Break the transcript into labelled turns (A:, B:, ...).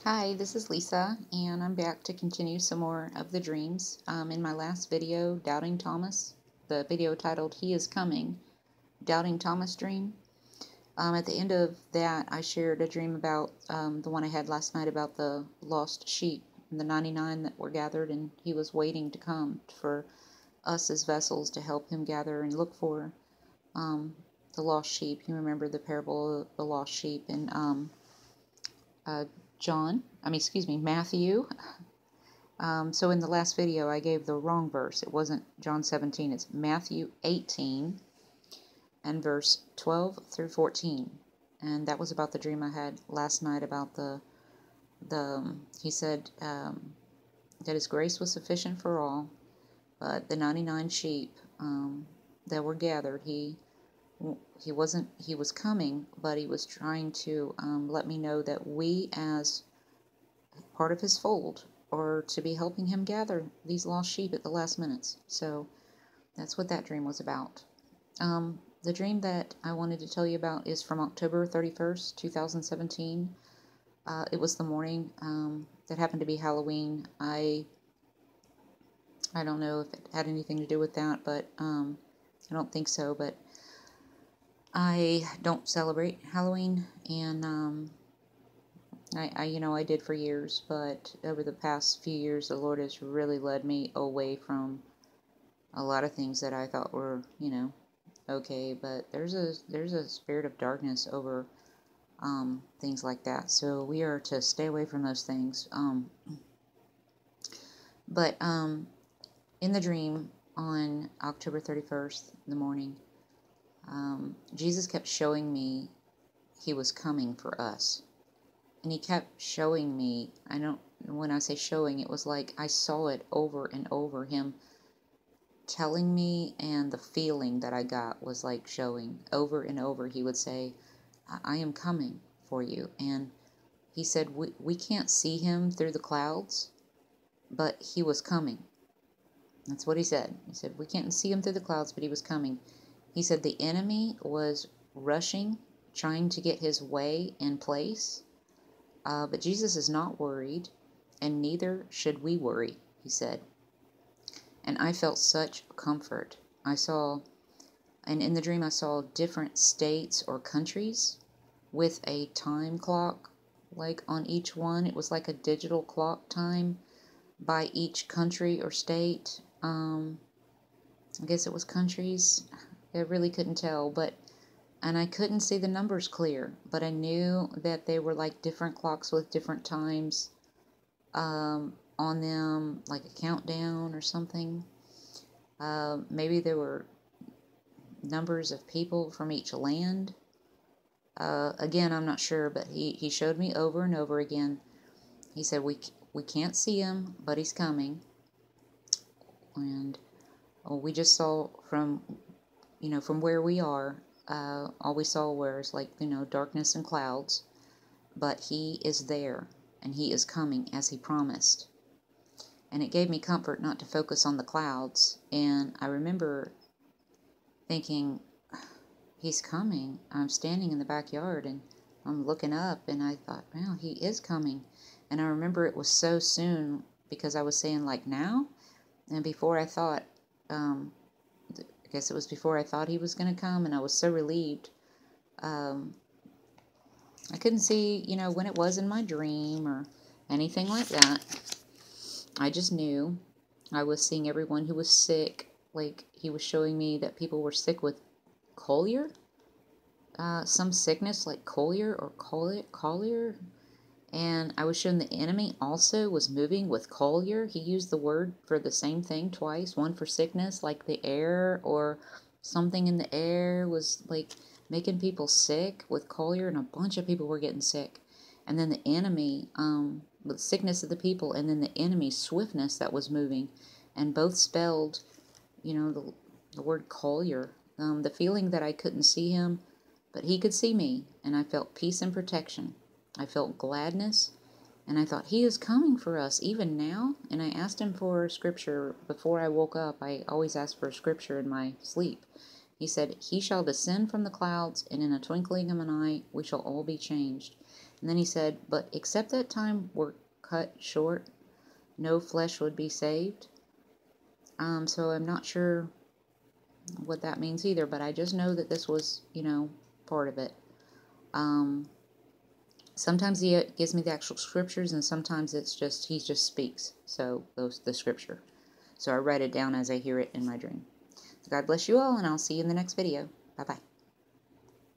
A: Hi, this is Lisa, and I'm back to continue some more of the dreams. In my last video, Doubting Thomas, the video titled He is Coming, Doubting Thomas Dream. At the end of that, I shared a dream about the one I had last night about the lost sheep, the 99 that were gathered, and he was waiting to come for us as vessels to help him gather and look for the lost sheep. You remember the parable of the lost sheep in uh, Matthew. So in the last video, I gave the wrong verse. It wasn't John 17, it's Matthew 18 and verse 12 through 14. And that was about the dream I had last night about he said that his grace was sufficient for all, but the 99 sheep that were gathered, he was coming, but he was trying to let me know that we as part of his fold or to be helping him gather these lost sheep at the last minutes. So that's what that dream was about. The dream that I wanted to tell you about is from October 31st, 2017. It was the morning that happened to be Halloween. I don't know if it had anything to do with that, but I don't think so. But I don't celebrate Halloween, and I did for years, but over the past few years, the Lord has really led me away from a lot of things that I thought were, okay, but there's a spirit of darkness over things like that, so we are to stay away from those things. But in the dream on October 31st, in the morning, Jesus kept showing me he was coming for us. And he kept showing me, when I say showing, it was like I saw it over and over, him telling me, and the feeling that I got was like showing over and over. He would say, I am coming for you. And he said, we can't see him through the clouds, but he was coming. That's what he said. He said, we can't see him through the clouds, but he was coming. He said the enemy was rushing, trying to get his way in place. But Jesus is not worried, and neither should we worry, he said. And I felt such comfort. And in the dream I saw different states or countries with a time clock, like on each one. It was like a digital clock time by each country or state. I guess it was countries. I really couldn't tell, and I couldn't see the numbers clear, but I knew that they were like different clocks with different times on them, like a countdown or something. Maybe there were numbers of people from each land. Again, I'm not sure, but he showed me over and over again. He said, we can't see him, but he's coming. And we just saw from where we are, all we saw was darkness and clouds, but he is there, and he is coming as he promised. And it gave me comfort not to focus on the clouds. And I remember thinking, he's coming. I'm standing in the backyard and I'm looking up, and I thought, well, he is coming. And I remember it was so soon, because I was saying like now, and before I thought, I guess it was before I thought he was going to come, and I was so relieved. I couldn't see, when it was in my dream or anything like that. I just knew I was seeing everyone who was sick. Like, he was showing me that people were sick with Collier. Some sickness like Collier or Collier. And I was shown the enemy also was moving with Collier. He used the word for the same thing twice. One for sickness, like the air or something in the air was like making people sick with Collier, and a bunch of people were getting sick. And then the enemy, the sickness of the people, and then the enemy's swiftness that was moving. And both spelled, the word Collier. The feeling that I couldn't see him, but he could see me, and I felt peace and protection. I felt gladness, and I thought, he is coming for us even now. And I asked him for scripture before I woke up. I always ask for scripture in my sleep. He said, he shall descend from the clouds, and in a twinkling of an eye we shall all be changed. And then he said, but except that time were cut short, no flesh would be saved. So I'm not sure what that means either, but I just know that this was, part of it. Sometimes he gives me the actual scriptures, and sometimes it's just, he just speaks. So the scripture. So I write it down as I hear it in my dream. So God bless you all, and I'll see you in the next video. Bye-bye.